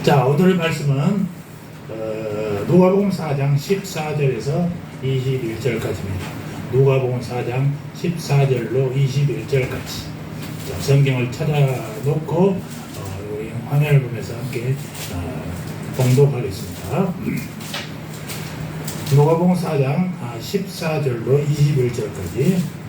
자, 오늘의 말씀은 누가복음 4장 14절에서 21절까지입니다. 누가복음 4장 14절로 21절까지. 자, 성경을 찾아놓고 우리 화면을 보면서 함께 봉독하겠습니다. 누가복음 4장 14절로 21절까지.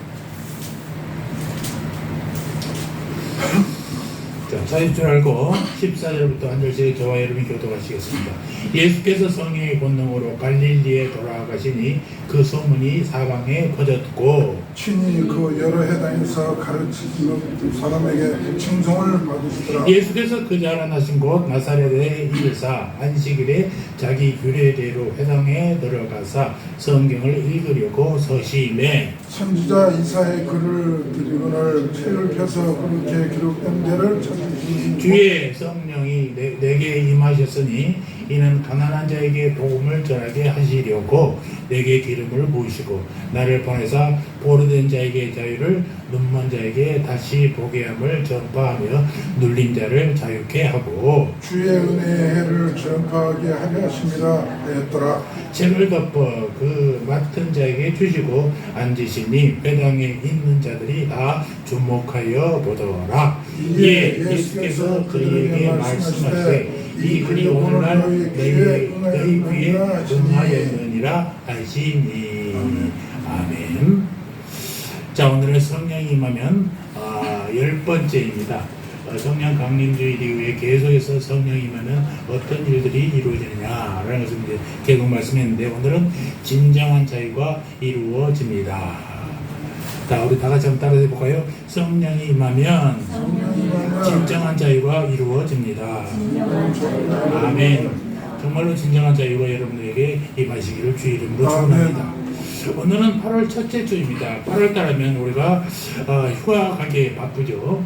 자, 저희 줄 알고 14절부터 한 절씩 저와 여러분이 교독하시겠습니다. 예수께서 성령의 권능으로 갈릴리에 돌아가시니 그 소문이 사방에 퍼졌고 친히 그 여러 해당에서 가르치시는 사람에게 칭송을 받으시더라. 예수께서 그 자라나신 곳 나사렛의 일사 안식일에 자기 규례대로 회당에 들어가사 성경을 읽으려고 서심해 선지자 이사의 글을 드리거늘 책을 펴서 그렇게 기록된 데를 찾으시니 주의 성령이 내게 임하셨으니 이는 가난한 자에게 복음을 전하게 하시려고 내게 기름을 부으시고 나를 보내사 보르된 자에게 자유를 눈먼 자에게 다시 보게 함을 전파하며 눌린 자를 자유케 하고 주의 은혜의 해를 전파하게 하려 하심이라 하였더라. 책을 덮어 그 맡은 자에게 주시고 앉으시니 회당에 있는 자들이 다 주목하여 보더라. 이에 예수께서 그에게 말씀하시되 이 글이 오늘날 너희 귀에 응하였느니라 하시니. 아멘. 자, 오늘은 성령이 임하면 10번째입니다. 성령 강림주의 이후에 계속해서 성령이 임하면 어떤 일들이 이루어지느냐라는 것을 이제 계속 말씀했는데 오늘은 진정한 자유가 이루어집니다. 자, 우리 다 같이 한번 따라해 볼까요? 성령이 임하면 진정한 자유가 이루어집니다. 아멘. 정말로 진정한 자유가 여러분에게 임하시기를 주 이름으로 축원합니다. 오늘은 8월 첫째 주입니다. 8월 달하면 우리가 휴가 가기에 바쁘죠.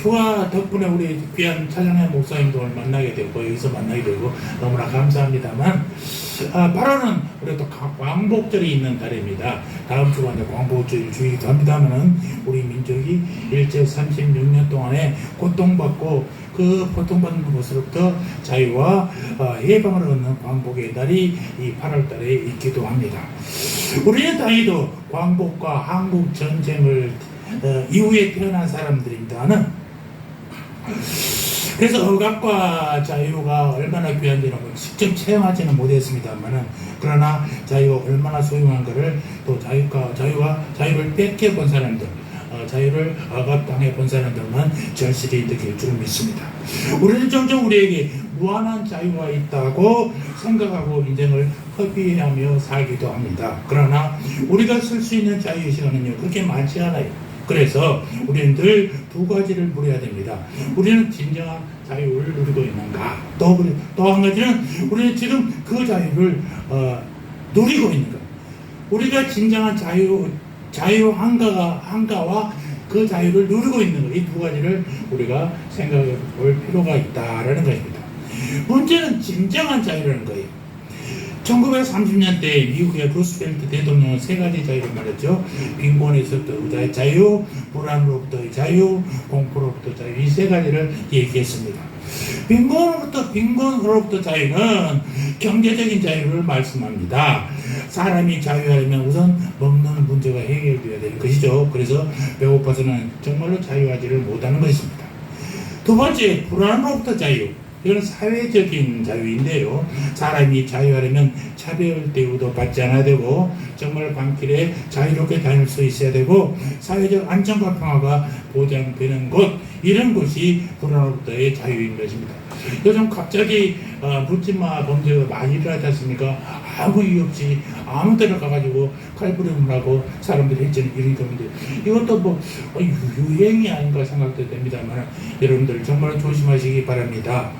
휴가 덕분에 우리 귀한 차장의 목사님도 만나게 되고 여기서 만나게 되고 너무나 감사합니다만 8월은 우리 또 광복절이 있는 달입니다. 다음 주가 이제 광복절이기도 합니다만 우리 민족이 일제 36년 동안에 고통받고 그 고통받는 것으로부터 자유와 해방을 얻는 광복의 날이 이 8월 달에 있기도 합니다. 우리는 다행히도 광복과 한국 전쟁을 이후에 태어난 사람들입니다는 그래서 억압과 자유가 얼마나 귀한지는 직접 체험하지는 못했습니다만은 그러나 자유가 얼마나 소중한가를 또 자유를 뺏겨본 사람들 자유를 억압당해 본 사람들만 절실히 느낄 줄 믿습니다. 우리는 점점 우리에게 무한한 자유가 있다고 생각하고 인생을 허비하며 살기도 합니다. 그러나 우리가 쓸 수 있는 자유의 시간은요 그렇게 많지 않아요. 그래서 우리는 늘 두 가지를 물어야 됩니다. 우리는 진정한 자유를 누리고 있는가? 또 한 가지는 우리는 지금 그 자유를 누리고 있는가? 우리가 진정한 자유 한가와 그 자유를 누리고 있는 것, 이 두 가지를 우리가 생각해 볼 필요가 있다라는 것입니다. 문제는 진정한 자유라는 거예요. 1930년대 미국의 루스벨트 대통령은 세 가지 자유를 말했죠. 빈곤에서부터 자유, 불안으로부터의 자유, 공포로부터 자유, 이 세 가지를 얘기했습니다. 빈곤으로부터 자유는 경제적인 자유를 말씀합니다. 사람이 자유하려면 우선 먹는 문제가 해결되어야 되는 것이죠. 그래서 배고파서는 정말로 자유하지를 못하는 것입니다. 두 번째, 불안으로부터 자유. 이건 사회적인 자유인데요. 사람이 자유하려면 차별 대우도 받지 않아야 되고 정말 밤길에 자유롭게 다닐 수 있어야 되고 사회적 안정과 평화가 보장되는 곳, 이런 것이 불안으로부터의 자유인 것입니다. 요즘 갑자기 묻지마 범죄가 많이 일어나지 않습니까? 아무 이유 없이 아무 데나 가가지고 칼부림을 하고 사람들이 이런 건데 이것도 뭐 유행이 아닌가 생각도 됩니다만 여러분들 정말 조심하시기 바랍니다.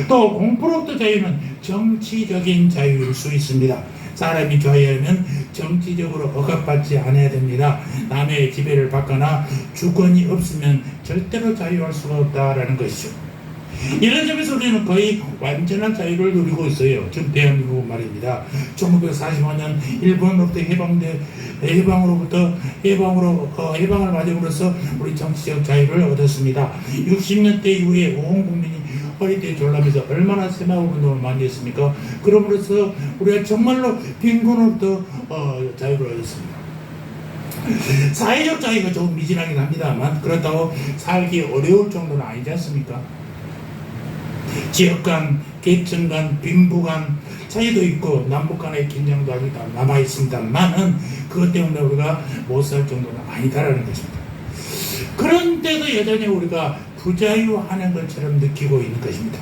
또 공포로부터 자유는 정치적인 자유일 수 있습니다. 사람이 자유하면 정치적으로 억압받지 않아야 됩니다. 남의 지배를 받거나 주권이 없으면 절대로 자유할 수가 없다라는 것이죠. 이런 점에서 우리는 거의 완전한 자유를 누리고 있어요. 지금 대한민국 말입니다. 1945년 일본으로부터 해방을 맞음으로써 우리 정치적 자유를 얻었습니다. 60년대 이후에 온 국민이 허리띠에 졸라매서 얼마나 새마을 운동을 많이 했습니까? 그럼으로써 우리가 정말로 빈곤으로부터 자유를 얻었습니다. 사회적 자유가 조금 미진하긴 합니다만 그렇다고 살기 어려울 정도는 아니지 않습니까? 지역 간, 계층 간, 빈부 간 차이도 있고 남북 간의 긴장도 아직 남아 있습니다만은 그것 때문에 우리가 못 살 정도는 아니다라는 것입니다. 그런데도 여전히 우리가 부자유하는 것처럼 느끼고 있는 것입니다.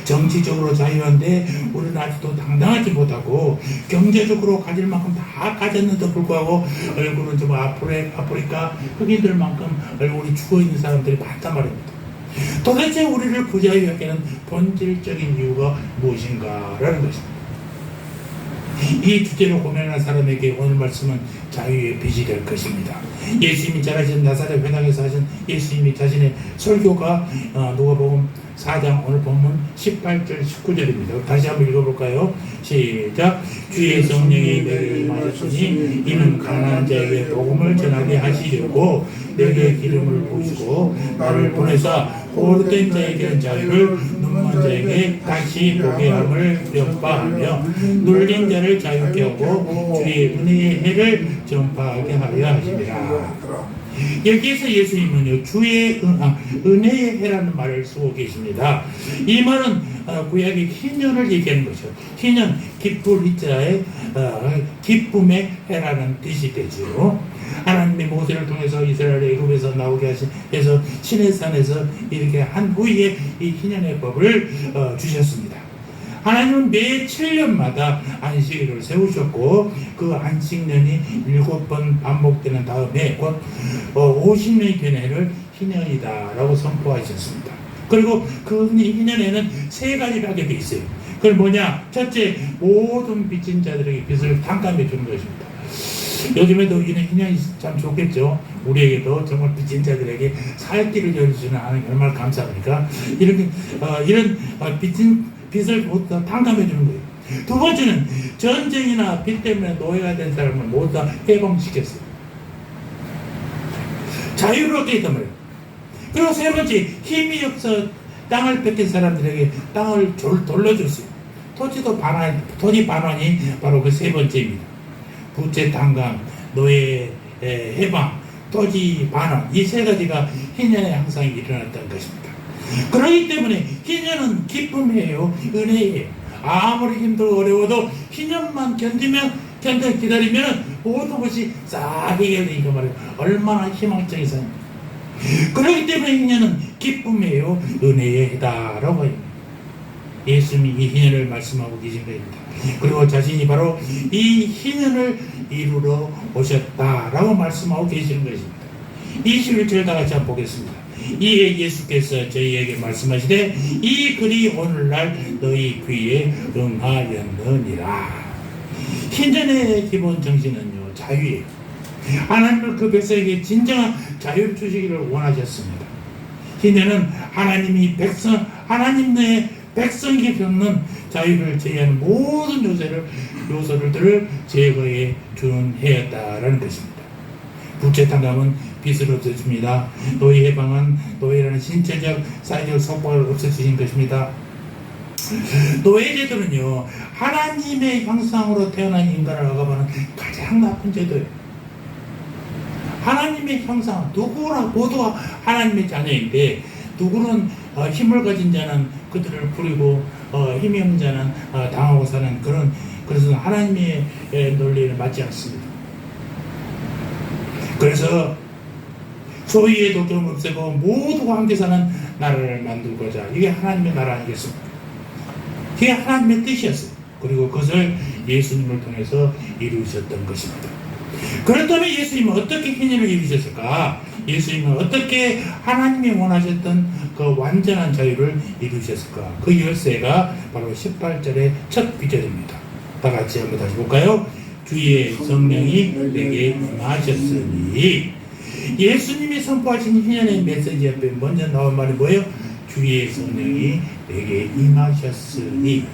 정치적으로 자유한데 우리는 아직도 당당하지 못하고 경제적으로 가질 만큼 다 가졌는데도 불구하고 얼굴은 좀 아프리카 흑인들만큼 얼굴이 죽어있는 사람들이 많단 말입니다. 도대체 우리를 부자유하게 하는 본질적인 이유가 무엇인가라는 것입니다. 이 주제로 고민하는 사람에게 오늘 말씀은 자유의 빛이 될 것입니다. 예수님이 잘 아시는 나사렛 회당에서 하신 예수님이 자신의 설교가 누가복음 4장 오늘 본문 18절 19절입니다. 다시 한번 읽어볼까요? 시작. 주의 성령이 내게 임하셨으니 이는 가난한 자에게 복음을 전하게 하시려고 내게 기름을 부으시고 나를 보내사 호르된 자에게는 자유를 눈먼 자에게 다시 보게 함을 전파하며 눌린 자를 자유케 하고 주의 은혜의 해를 전파하게 하려 하시리라. 여기에서 예수님은요 주의 은혜의 해라는 말을 쓰고 계십니다. 이 말은 구약의 희년을 얘기하는 것이죠. 희년 기쁠 이자에 기쁨의 해라는 뜻이 되죠. 하나님이 모세를 통해서 이스라엘의 애굽에서 나오게 해서 시내산에서 이렇게 한 후에 이 희년의 법을 주셨습니다. 하나님은 매 7년마다 안식일을 세우셨고 그 안식년이 7번 반복되는 다음에 곧 50년이 된 해를 희년이다라고 선포하셨습니다. 그리고 그 희년에는 3가지를 하게 돼 있어요. 그건 뭐냐? 첫째, 모든 빚진 자들에게 빚을 탕감해 주는 것입니다. 요즘에도 이런 희년이 참 좋겠죠. 우리에게도 정말 빚진 자들에게 살 길을 열어주시는 하나님 얼마나 감사합니까? 이런 빚을 모두 다 탕감해 주는 거예요. 두 번째는 전쟁이나 빚 때문에 노예가 된 사람을 모두 다 해방시켰어요. 자유를 얻게 했단 말이에요. 그리고 세 번째, 힘이 없어 땅을 뺏긴 사람들에게 땅을 돌려줬어요. 토지 반환이 바로 그 세 번째입니다. 부채 탕감, 노예 해방, 토지 반환, 이 3가지가 희년에 항상 일어났던 것입니다. 그렇기 때문에 희년은 기쁨이에요. 은혜예요. 아무리 힘들고 어려워도 희년만 기다리면 모든 것이 싹 해결되니까 말이에요. 얼마나 희망적인 삶입니다. 그렇기 때문에 희년은 기쁨이에요. 은혜의 해다라고 해요. 예수님이 이 희년을 말씀하고 계신 것입니다. 그리고 자신이 바로 이 희년을 이루러 오셨다라고 말씀하고 계시는 것입니다. 21절 다 같이 한번 보겠습니다. 이에 예수께서 저희에게 말씀하시되 이 글이 오늘날 너희 귀에 응하였느니라. 희년의 기본 정신은요 자유예요. 하나님은 그 백성에게 진정한 자유를 주시기를 원하셨습니다. 희년은 하나님의 백성에게 겪는 자유를 제외하는 모든 요소들을 제거해 준 해였다라는 것입니다. 부채 탕감은 빚을 없애줍니다. 노예 해방은 노예라는 신체적, 사회적 속박을 없애주신 것입니다. 노예제도는요 하나님의 형상으로 태어난 인간을 억압하는 가장 나쁜 제도예요. 하나님의 형상, 누구나 모두가 하나님의 자녀인데 누구는 힘을 가진 자는 그들을 부리고 힘이 없는 자는 당하고 사는 그래서 하나님의 논리를 맞지 않습니다. 그래서 소위의 독점을 없애고 모두가 함께 사는 나라를 만들고자, 이게 하나님의 나라 아니겠습니까? 그게 하나님의 뜻이었어요. 그리고 그것을 예수님을 통해서 이루셨던 것입니다. 그렇다면 예수님은 어떻게 희년을 이루셨을까? 예수님은 어떻게 하나님이 원하셨던 그 완전한 자유를 이루셨을까? 그 열쇠가 바로 18절의 첫 구절입니다. 다 같이 한번 다시 볼까요? 주의 성령이 내게 임하셨으니. 예수님이 선포하신 희년의 메시지 앞에 먼저 나온 말이 뭐예요? 주의 성령이 내게 임하셨으니.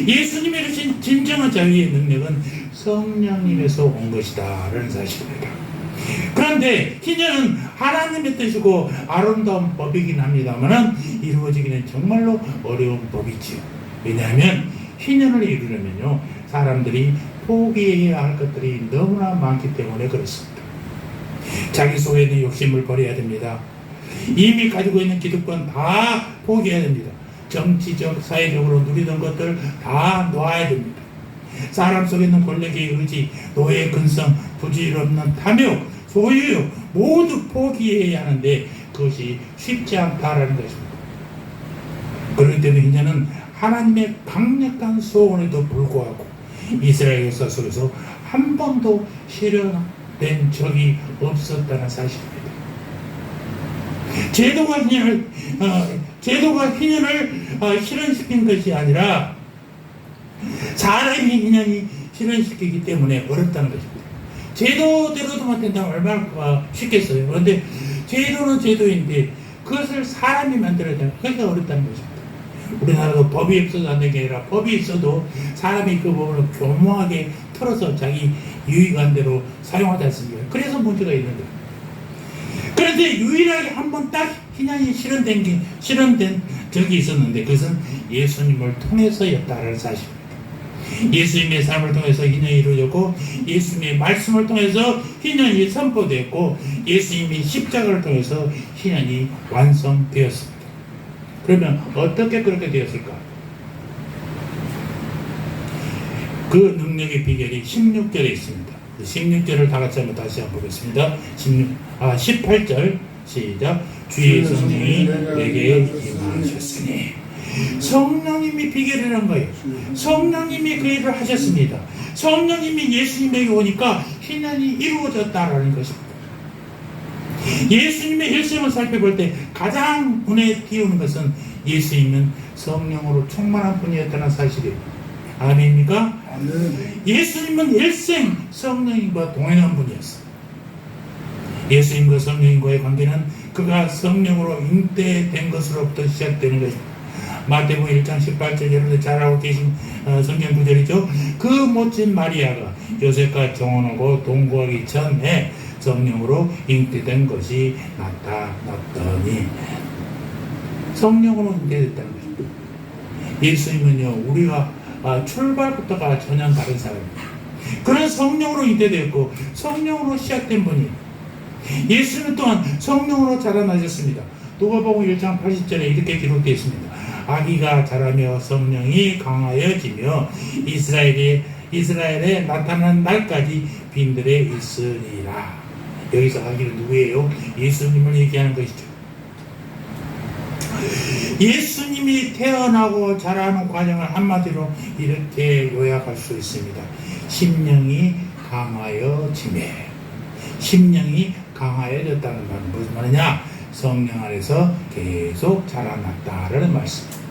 예수님이 주신 진정한 자유의 능력은 성령님에서 온 것이다 라는 사실입니다. 그런데 희년은 하나님의 뜻이고 아름다운 법이긴 합니다만 이루어지기는 정말로 어려운 법이지요. 왜냐하면 희년을 이루려면요, 사람들이 포기해야 할 것들이 너무나 많기 때문에 그렇습니다. 자기 속에 있는 욕심을 버려야 됩니다. 이미 가지고 있는 기득권 다 포기해야 됩니다. 정치적, 사회적으로 누리던 것들 다 놓아야 됩니다. 사람 속에 있는 권력의 의지, 노예 근성, 부질없는 탐욕, 소유욕 모두 포기해야 하는데 그것이 쉽지 않다라는 것입니다. 그렇기 때문에 이제는 하나님의 강력한 소원에도 불구하고 이스라엘 역사 속에서 한 번도 실현된 적이 없었다는 사실입니다. 제도가 희년을 실현시킨 것이 아니라 사람이 희년이 실현시키기 때문에 어렵다는 것입니다. 제도대로도만 된다면 얼마나 쉽겠어요. 그런데 제도는 제도인데 그것을 사람이 만들어야 되는, 그게 어렵다는 것입니다. 우리나라도 법이 없어서 안 되는 게 아니라 법이 있어도 사람이 그 법을 교묘하게 틀어서 자기 유익한 대로 사용하지 않습니까? 그래서 문제가 있는 거예요. 그런데 유일하게 한 번 딱 희년이 실현된 적이 있었는데 그것은 예수님을 통해서였다는 사실입니다. 예수님의 삶을 통해서 희년이 이루어졌고 예수님의 말씀을 통해서 희년이 선포되었고 예수님의 십자가를 통해서 희년이 완성되었습니다. 그러면 어떻게 그렇게 되었을까? 그 능력의 비결이 16절에 있습니다. 16절을 다 같이 한번 다시 한번 보겠습니다. 18절 시작. 주의 성령이 내게 임하셨으니. 성령님이 비결이라는 거예요. 성령님이 그 일을 하셨습니다. 성령님이 예수님에게 오니까 희년이 이루어졌다라는 것입니다. 예수님의 일생을 살펴볼 때 가장 눈에 띄우는 것은 예수님은 성령으로 충만한 분이었다는 사실이에요. 아멘입니까? 예수님은 일생 성령님과 동행한 분이었어요. 예수님과 성령님과의 관계는 그가 성령으로 잉태된 것으로부터 시작되는 것입니다. 마태복음 1장 18절, 여러분들 잘 알고 계신 성경 구절이죠. 그 모친 마리아가 요셉과 정혼하고 동거하기 전에 성령으로 잉태된 것이 나타났더니, 성령으로 잉태됐다는 것입니다. 예수님은요, 우리가 출발부터가 전혀 다른 사람입니다. 그런 성령으로 잉태되었고 성령으로 시작된 분이에요. 예수님 또한 성령으로 자라나셨습니다. 누가복음 1장 80절에 이렇게 기록되어 있습니다. 아기가 자라며 성령이 강하여지며 이스라엘에 나타난 날까지 빈들에 있으리라. 여기서 아기는 누구예요? 예수님을 얘기하는 것이죠. 예수님이 태어나고 자라는 과정을 한마디로 이렇게 요약할 수 있습니다. 심령이 강하여지매. 심령이 강하여졌다는 말은 무슨 말이냐? 성령 안에서 계속 자라났다라는 말씀입니다.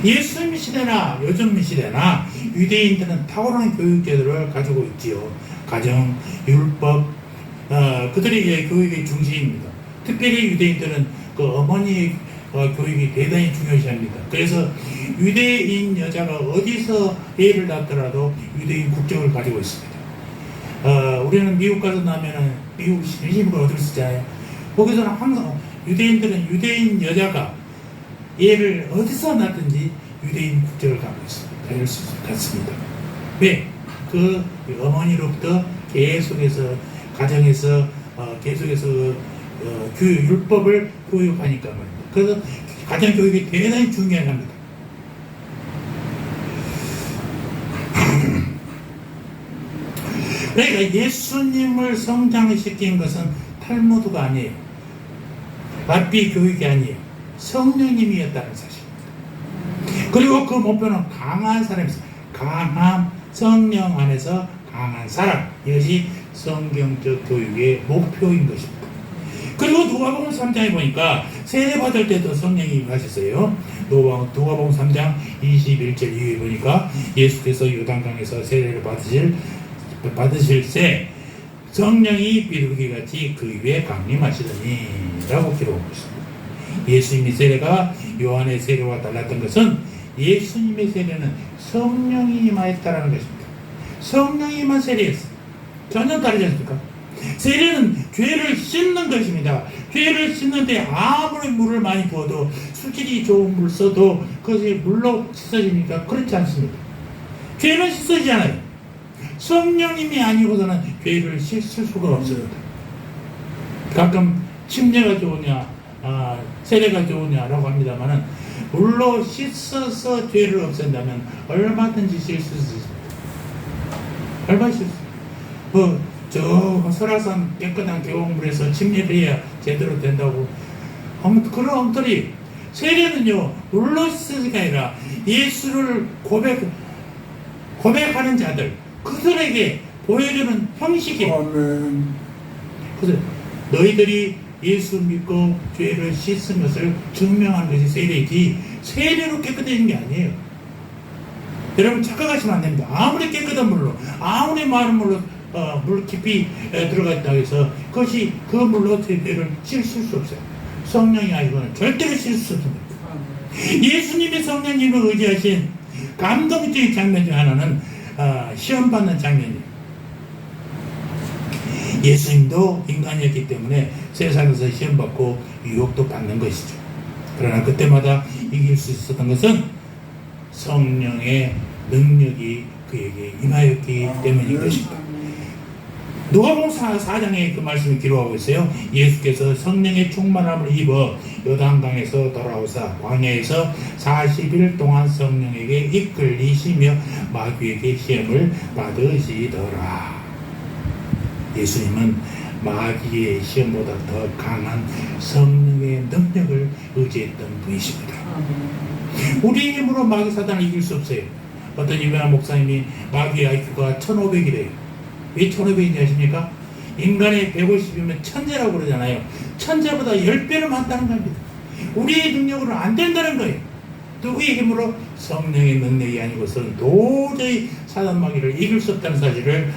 예수님 시대나 요즘 시대나 유대인들은 탁월한 교육 제도를 가지고 있지요. 가정, 율법, 그들의 교육의 중심입니다. 특별히 유대인들은 그 어머니 교육이 대단히 중요시합니다. 그래서 유대인 여자가 어디서 예를 낳더라도 유대인 국적을 가지고 있습니다. 우리는 미국 가서 나면은 미국 시민권을 얻을 수 있잖아요. 거기서는 항상 유대인들은 유대인 여자가 얘를 어디서 낳든지 유대인 국적을 갖고 있습니다. 가질 수 있습니다. 왜? 그 어머니로부터 계속해서 가정에서 계속해서 율법을 교육하니까 말입니다. 그래서 가정 교육이 대단히 중요합니다. 그러니까 예수님을 성장시킨 것은 탈무드가 아니에요. 랍비 교육이 아니에요. 성령님이었다는 사실입니다. 그리고 그 목표는 강한 사람이었어요. 강한 성령 안에서 강한 사람. 이것이 성경적 교육의 목표인 것입니다. 그리고 누가복음 3장에 보니까 세례 받을 때도 성령이 임하셨어요. 누가복음 3장 21절 이후에 보니까 예수께서 요단강에서 세례를 받으실 때 성령이 비둘기같이 그 위에 강림하시더니 라고 기록하고 있습니다. 예수님의 세례가 요한의 세례와 달랐던 것은 예수님의 세례는 성령이 임하였다는 것입니다. 성령이 임한 세례였어요. 전혀 다르지 않습니까? 세례는 죄를 씻는 것입니다. 죄를 씻는데 아무리 물을 많이 부어도 수질이 좋은 물 써도 그것이 물로 씻어집니까? 그렇지 않습니다. 죄는 씻어지지 않아요. 성령님이 아니고서는 죄를 씻을 수가 없습니다. 가끔 침례가 좋으냐, 세례가 좋으냐라고 합니다만은 물로 씻어서 죄를 없앤다면 얼마든지 씻을 수 있습니다. 얼마든지 씻을 수 있습니다. 저 설악산 깨끗한 계곡물에서 침례를 해야 제대로 된다고 그런 엉터리. 세례는요 물로 씻어지가 아니라 예수를 고백하는 자들 그들에게 보여주는 형식이에요. 아멘. 그래서 너희들이 예수 믿고 죄를 씻은 것을 증명하는 것이 세례이지 세례로 깨끗해진 게 아니에요. 여러분 착각하시면 안 됩니다. 아무리 깨끗한 물로 아무리 많은 물로 물 깊이 들어가 있다고 해서 그것이 그 물로 죄를 씻을 수 없어요. 성령이 아니고는 절대로 씻을 수 없습니다. 예수님의 성령님을 의지하신 감동적인 장면 중 하나는 시험받는 장면이에요. 예수님도 인간이었기 때문에 세상에서 시험받고 유혹도 받는 것이죠. 그러나 그때마다 이길 수 있었던 것은 성령의 능력이 그에게 임하였기 때문인 것입니다. 누가복음 4장에 그 말씀을 기록하고 있어요. 예수께서 성령의 충만함을 입어 요단강에서 돌아오사 광야에서 40일 동안 성령에게 이끌리시며 마귀에게 시험을 받으시더라. 예수님은 마귀의 시험보다 더 강한 성령의 능력을 의지했던 분이십니다. 우리 힘으로 마귀 사단을 이길 수 없어요. 어떤 유명한 목사님이 마귀의 IQ가 1500이래요. 왜 1500인지 아십니까? 인간의 150이면 천재라고 그러잖아요. 천재보다 10배는 많다는 겁니다. 우리의 능력으로는 안 된다는 거예요. 누구의 힘으로? 성령의 능력이 아니고서는 도저히 사단 마귀를 이길 수 없다는 사실을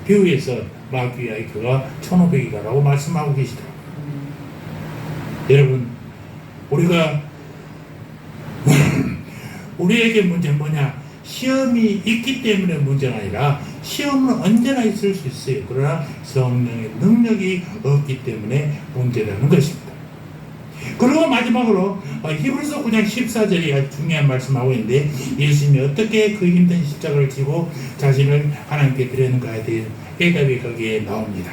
비유해서 마귀의 IQ가 1500이다라고 말씀하고 계시더라고요. 여러분 우리가 우리에게 문제는 뭐냐? 시험이 있기 때문에 문제가 아니라 시험은 언제나 있을 수 있어요. 그러나 성령의 능력이 없기 때문에 문제라는 것입니다. 그리고 마지막으로 히브리서 9장 14절이 아주 중요한 말씀하고 있는데 예수님이 어떻게 그 힘든 십자가를 지고 자신을 하나님께 드렸는가에 대한 해답이 거기에 나옵니다.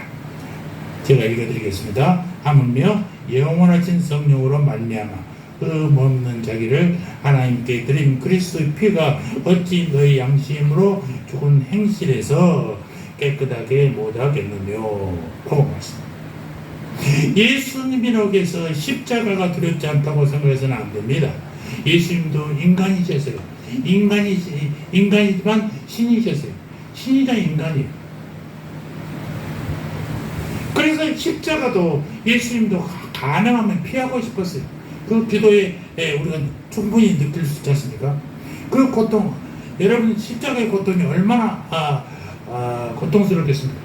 제가 읽어드리겠습니다. 하물며 영원하신 성령으로 말미암아 없는 자기를 하나님께 드린 그리스도의 피가 어찌 너희 양심으로 죽은 행실에서 깨끗하게 못하겠느냐 라고 말씀합니다. 예수님이라고 해서 십자가가 두렵지 않다고 생각해서는 안 됩니다. 예수님도 인간이셨어요. 인간이지만 신이셨어요. 신이자 인간이에요. 그래서 십자가도 예수님도 가능하면 피하고 싶었어요. 그 기도에 우리가 충분히 느낄 수 있지 않습니까? 그 고통, 여러분 십자가의 고통이 얼마나 고통스럽겠습니까?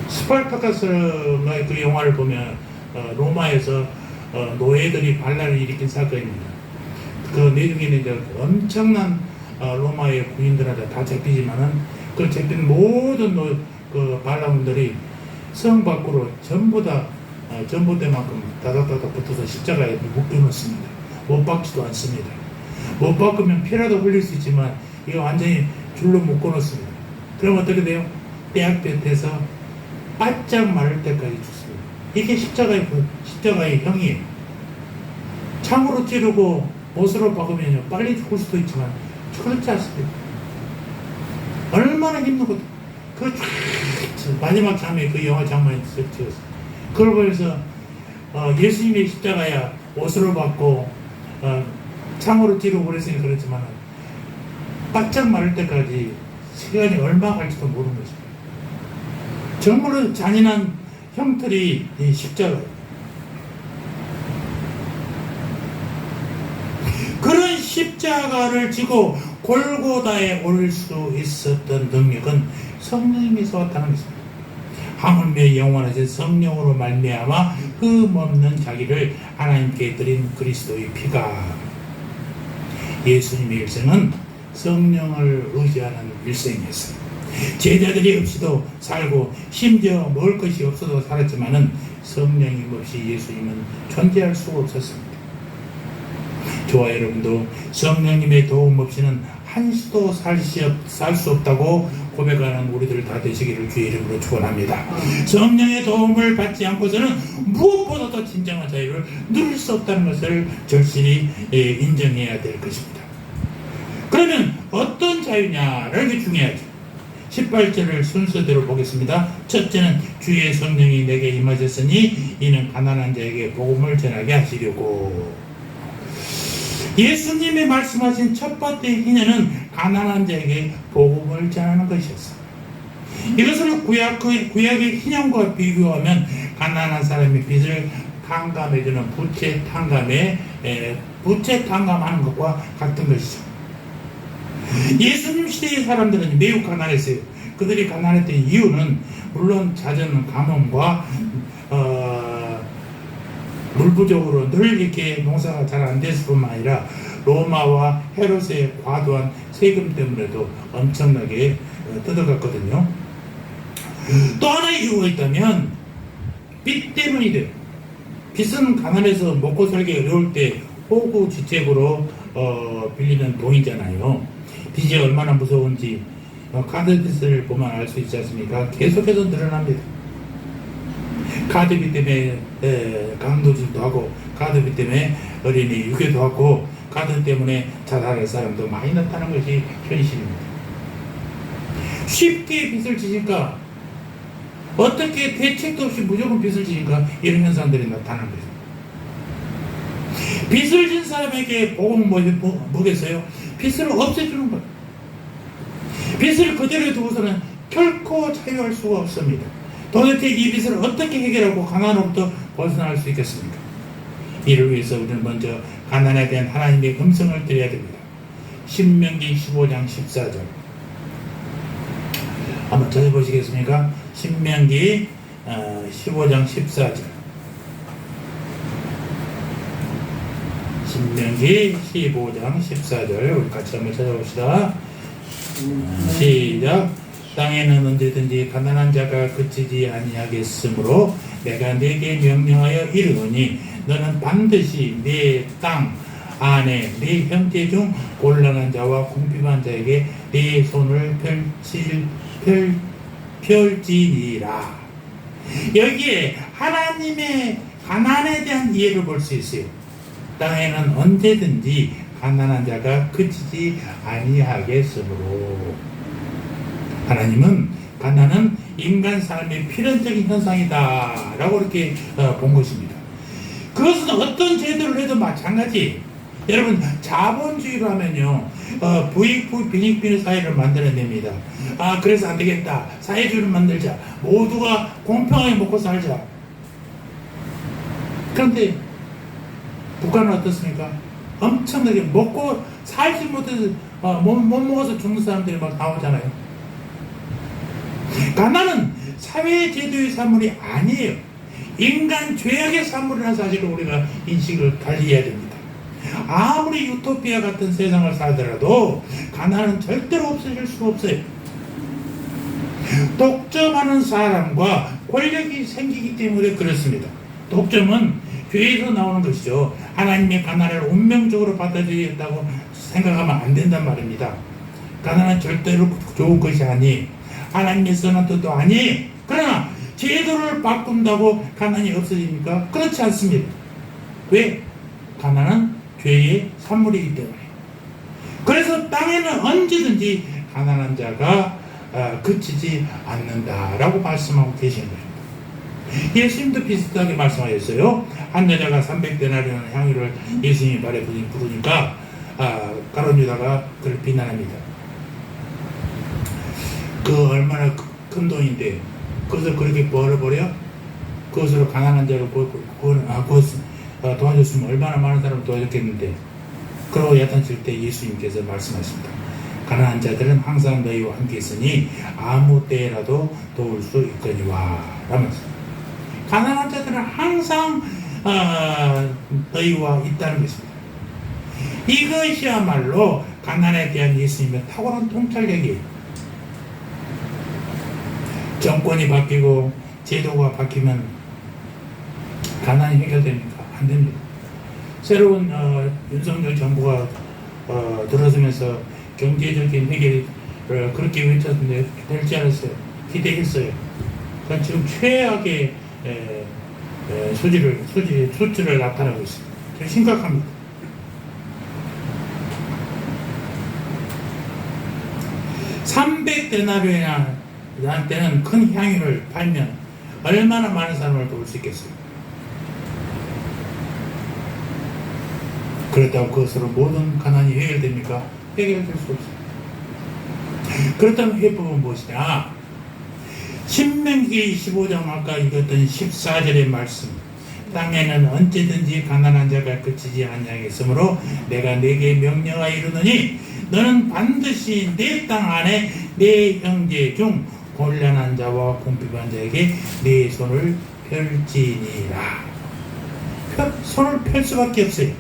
스파르타쿠스의 그 영화를 보면 로마에서 노예들이 반란을 일으킨 사건입니다. 그 내중에는 이제 엄청난 로마의 군인들한테 다 잡히지만은 그 잡힌 모든 그 반란군들이 성 밖으로 전부 다 전봇대만큼 다닥다닥 붙어서 십자가에 묶여놓습니다. 못 박지도 않습니다. 못 박으면 피라도 흘릴 수 있지만 이거 완전히 줄로 묶어놓습니다. 그럼 어떻게 돼요? 떼약볕에서 바짝 마를 때까지 죽습니다. 이게 십자가의 형이에요. 창으로 찌르고 못으로 박으면 빨리 죽을 수도 있지만 그렇지 않습니다. 얼마나 힘들고 그 마지막 장면, 그 영화 장면이 찍었어요. 그걸 보면서 예수님의 십자가야 옷으로 받고 창으로 찌르고 그랬으니 그렇지만 바짝 마를 때까지 시간이 얼마 갈지도 모르는 것입니다. 정말로 잔인한 형틀이 이 십자가예요. 그런 십자가를 지고 골고다에 올 수 있었던 능력은 성령님에서 왔다는 것입니다. 하물며 영원하신 성령으로 말미암아 흠없는 자기를 하나님께 드린 그리스도의 피가. 예수님의 일생은 성령을 의지하는 일생이었어요. 제자들이 없이도 살고 심지어 먹을 것이 없어도 살았지만은 성령님 없이 예수님은 존재할 수가 없었습니다. 저와 여러분도 성령님의 도움 없이는 한시도 살 수 없다고 고백하는 우리들 다 되시기를 주의 이름으로 축원합니다. 성령의 도움을 받지 않고서는 무엇보다도 진정한 자유를 누릴 수 없다는 것을 절실히 인정해야 될 것입니다. 그러면 어떤 자유냐를 게 중요하죠. 18절을 순서대로 보겠습니다. 첫째는 주의 성령이 내게 임하셨으니 이는 가난한 자에게 복음을 전하게 하시려고. 예수님이 말씀하신 첫 번째 희년은 가난한 자에게 복음을 전하는 것이었어요. 이것을 구약의 희년과 비교하면 가난한 사람의 빚을 탕감해주는 부채 탕감하는 것과 같은 것이죠. 예수님 시대의 사람들은 매우 가난했어요. 그들이 가난했던 이유는 물론 잦은 가뭄과 물 부족으로 늘 이렇게 농사가 잘 안 됐을 뿐만 아니라 로마와 헤롯의 과도한 세금 때문에도 엄청나게 뜯어갔거든요. 또 하나의 이유가 있다면 빚 때문이래요. 빚은 가난해서 먹고 살기 어려울 때 호구지책으로 빌리는 돈이잖아요. 빚이 얼마나 무서운지 카드 빚을 보면 알 수 있지 않습니까? 계속해서 늘어납니다. 카드비 때문에 강도질도 하고, 카드비 때문에 어린이 유괴도 하고, 카드 때문에 자살할 사람도 많이 나타나는 것이 현실입니다. 쉽게 빚을 지니까, 어떻게 대책도 없이 무조건 빚을 지니까 이런 현상들이 나타나는 거죠. 빚을 진 사람에게 복음은 뭐겠어요? 빚을 없애주는 거예요. 빚을 그대로 두고서는 결코 자유할 수가 없습니다. 도대체 이 빚을 어떻게 해결하고 가난으로부터 벗어날 수 있겠습니까? 이를 위해서 우리는 먼저 가난에 대한 하나님의 음성을 드려야 됩니다. 신명기 15장 14절 한번 찾아보시겠습니까? 신명기 15장 14절 신명기 15장 14절 우리 같이 한번 찾아봅시다. 시작. 땅에는 언제든지 가난한 자가 그치지 아니하겠으므로 내가 네게 명령하여 이르노니 너는 반드시 네 땅 안에 네 형제 중 곤란한 자와 궁핍한 자에게 네 손을 펼지니라. 여기에 하나님의 가난에 대한 이해를 볼 수 있어요. 땅에는 언제든지 가난한 자가 그치지 아니하겠으므로. 하나님은 가난은 인간 삶의 필연적인 현상이다 라고 이렇게 본 것입니다. 그것은 어떤 제도를 해도 마찬가지. 여러분 자본주의로 하면요 부익부 빈익빈의 사회를 만들어냅니다. 그래서 안 되겠다, 사회주의를 만들자, 모두가 공평하게 먹고 살자. 그런데 북한은 어떻습니까? 엄청나게 먹고 살지 못해서 못 먹어서 죽는 사람들이 막 나오잖아요. 가난은 사회제도의 산물이 아니에요. 인간 죄악의 산물이라는 사실을 우리가 인식을 달리 해야 됩니다. 아무리 유토피아 같은 세상을 살더라도 가난은 절대로 없어질 수 없어요. 독점하는 사람과 권력이 생기기 때문에 그렇습니다. 독점은 죄에서 나오는 것이죠. 하나님의 가난을 운명적으로 받아들이겠다고 생각하면 안 된단 말입니다. 가난은 절대로 좋은 것이 아니, 하나님의 선한 뜻도 아니. 그러나 제도를 바꾼다고 가난이 없어집니까? 그렇지 않습니다. 왜? 가난은 죄의 산물이기 때문에. 그래서 땅에는 언제든지 가난한 자가 그치지 않는다라고 말씀하고 계시는 거예요. 예수님도 비슷하게 말씀하셨어요. 한 여자가 300데나리온 향유를 예수님이 발에 부르니까 가룟 유다가 그를 비난합니다. 그 얼마나 큰 돈인데 그것을 그렇게 벌어버려? 그것으로 가난한 자를 도와줬으면 얼마나 많은 사람을 도와줬겠는데. 그러고 야단칠 때 예수님께서 말씀하십니다. 가난한 자들은 항상 너희와 함께 있으니 아무 때라도 도울 수 있거니와 라면서 가난한 자들은 항상 너희와 있다는 것입니다. 이것이야말로 가난에 대한 예수님의 탁월한 통찰력이에요. 정권이 바뀌고 제도가 바뀌면 가난이 해결됩니까? 안 됩니다. 새로운 윤석열 정부가 들어서면서 경제적인 해결을 그렇게 외쳤는데 될지 않았어요. 기대했어요. 그러니까 지금 최악의 수치를 나타나고 있습니다. 심각합니다. 300데나리온이나 나한테는 큰 향유를 팔면 얼마나 많은 사람을 도울 수 있겠어요. 그렇다고 그것으로 모든 가난이 해결됩니까? 해결될 수 없어요. 그렇다면 해법은 무엇이냐? 신명기 15장 아까 읽었던 14절의 말씀, 땅에는 언제든지 가난한 자가 그치지 아니하겠으므로 내가 네게 명령하여 이르노니 너는 반드시 내 땅 안에 내 형제 중 곤란한 자와 궁핍한 자에게 내 손을 펼지니라. 손을 펼 수밖에 없어요.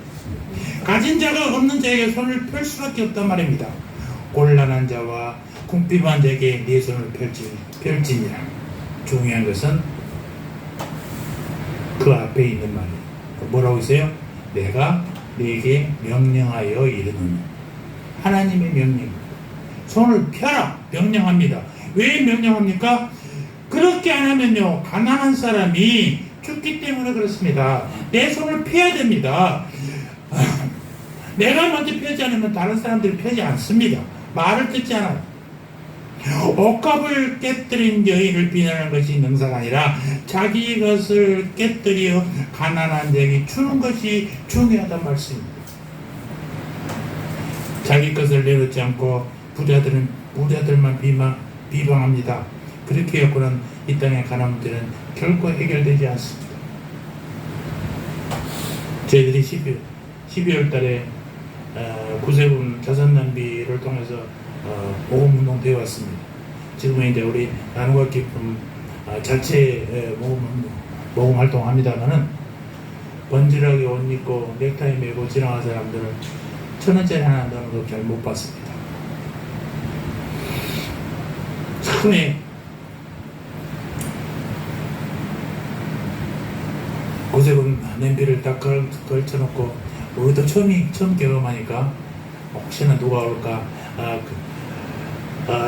가진 자가 없는 자에게 손을 펼 수밖에 없단 말입니다. 곤란한 자와 궁핍한 자에게 내 손을 펼지니라. 중요한 것은 그 앞에 있는 말이에요. 뭐라고 있어요? 내가 네게 명령하여 이르노니. 하나님의 명령입니다. 손을 펴라 명령합니다. 왜 명령합니까? 그렇게 안 하면요 가난한 사람이 죽기 때문에 그렇습니다. 내 손을 펴야 됩니다. 내가 먼저 펴지 않으면 다른 사람들이 펴지 않습니다. 말을 듣지 않아요. 옷값을 깨뜨린 여인을 비난하는 것이 능사가 아니라 자기 것을 깨뜨려 가난한 자에게 주는 것이 중요하단 말씀입니다. 자기 것을 내놓지 않고 부자들만 비방합니다. 그렇게 해서는 이 땅의 가난 문제는 결코 해결되지 않습니다. 저희들이 12월 달에 구세군 자선낭비를 통해서 모금운동 되어 왔습니다. 지금은 이제 우리 나눔과 기쁨 자체 모금 활동합니다만은 번지락에 옷 입고 넥타이 메고 지나간 사람들은 1,000원짜리 하나 넣는 거 잘 못 봤습니다. 처음에 구세군 냄비를 딱 걸쳐놓고 우리도 처음 경험하니까 혹시나 누가 올까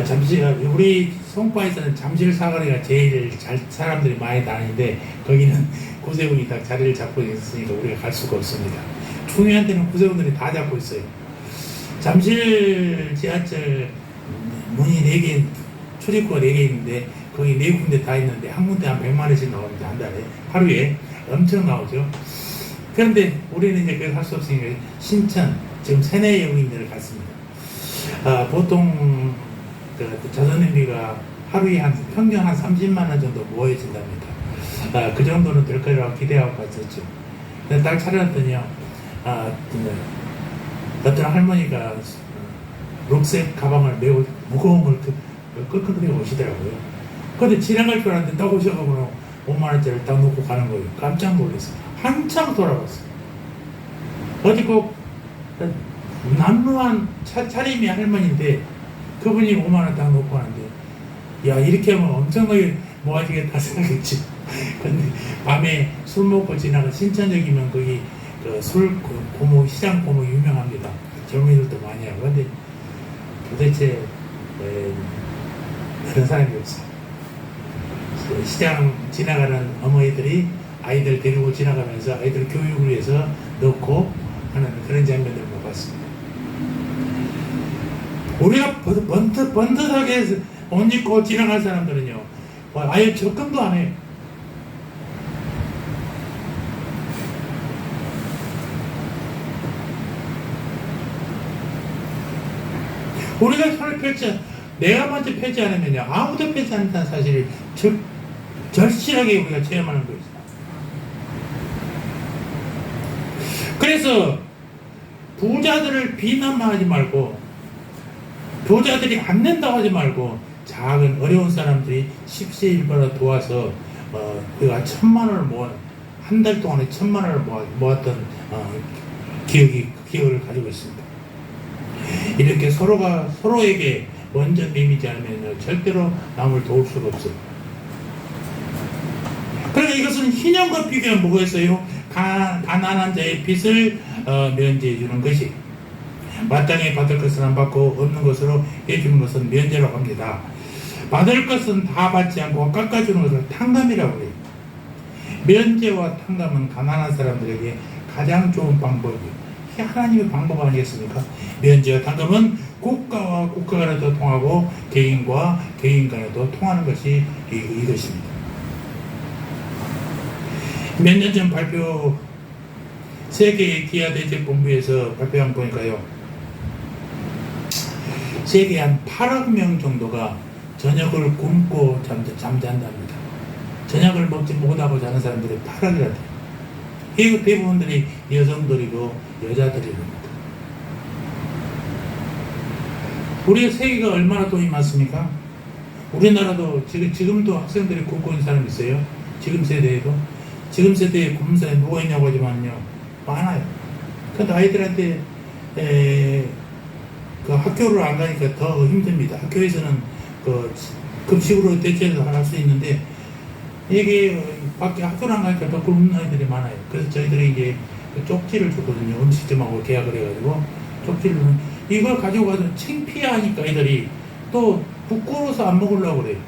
잠시 우리 송파에서는 잠실 사거리가 제일 사람들이 많이 다니는데 거기는 구세군이 딱 자리를 잡고 있으니까 우리가 갈 수가 없습니다. 중요한 데는 구세군들이 다 잡고 있어요. 잠실 지하철 문이 4개, 출입구가 4개 있는데 거기 4군데 다 있는데 한 군데 한 100만 원씩 나옵니다. 한 달에. 하루에 엄청 나오죠. 그런데 우리는 이제 그걸 할 수 없으니까 신천, 지금 세내 영인들을 갔습니다. 보통 자선냄비가 하루에 평균 한 30만 원 정도 모여진답니다. 그 정도는 될 거라고 기대하고 갔었죠. 근데 딱 차려놨더니요, 어떤 할머니가 록색 가방을 메고 무거운 걸 끄끄거리고 오시더라고요. 근데 지나갈 줄 알았는데 딱 오셔가지고 5만원짜리를 딱 놓고 가는 거예요. 깜짝 놀랐어요. 한참 돌아봤어요. 어디 꼭 남루한 차림의 할머니인데 그분이 5만원 딱 놓고 하는데 야 이렇게 하면 엄청나게 모아지겠다 생각했지. 근데 밤에 술 먹고 지나가 신천역이면 거기 고목, 시장 고목 유명합니다. 젊은이들도 많이 하고. 근데 도대체 그런 사람이 없어요. 시장 지나가는 어머니들이 아이들 데리고 지나가면서 아이들 교육을 위해서 넣고 하는 그런 장면들을 못 봤습니다. 우리가 번듯하게 옷 입고 지나갈 사람들은요, 아예 접근도 안 해요. 우리가 손을 내가 먼저 펴지 않으면요, 아무도 펴지 않는다는 사실을 절실하게 우리가 체험하는 거예요. 그래서 부자들을 비난만 하지 말고, 부자들이 안 낸다고 하지 말고, 작은 어려운 사람들이 십시일반을 도와서 그가 1,000만 원을 한 달 동안에 1,000만 원을 모았던 기억을 가지고 있습니다. 이렇게 서로에게 먼저 내미지 않으면 절대로 남을 도울 수가 없어요. 그러니까 이것은 희년과 비교하면 뭐겠어요? 가난한 자의 빚을 면제해 주는 것이, 마땅히 받을 것은 안 받고 없는 것으로 해주는 것은 면제라고 합니다. 받을 것은 다 받지 않고 깎아주는 것을 탕감이라고 해요. 면제와 탕감은 가난한 사람들에게 가장 좋은 방법이에요. 이게 하나님의 방법 아니겠습니까? 면제와 탕감은 국가와 국가 간에도 통하고 개인과 개인 간에도 통하는 것이 이것입니다. 몇 년 전 세계의 기아대책본부에서 발표한 거 보니까요, 세계 한 8억 명 정도가 저녁을 굶고 잠잔답니다. 저녁을 먹지 못하고 자는 사람들이 8억이라 돼요. 이 대부분들이 여성들이고 여자들입니다. 우리의 세계가 얼마나 돈이 많습니까? 우리나라도 지금도 학생들이 굶고 있는 사람이 있어요. 지금 세대에도. 지금 세대에 굶사에 누가 있냐고 하지만요, 많아요. 근데 아이들한테 그 학교를 안 가니까 더 힘듭니다. 학교에서는 그 급식으로 대체해서 할 수 있는데, 이게 밖에 학교를 안 가니까 더 굶는 아이들이 많아요. 그래서 저희들이 이제 쪽지를 줬거든요. 음식점하고 계약을 해가지고 쪽지를 이걸 가지고 가서 창피하니까 애들이 또 부끄러워서 안 먹으려고 그래요.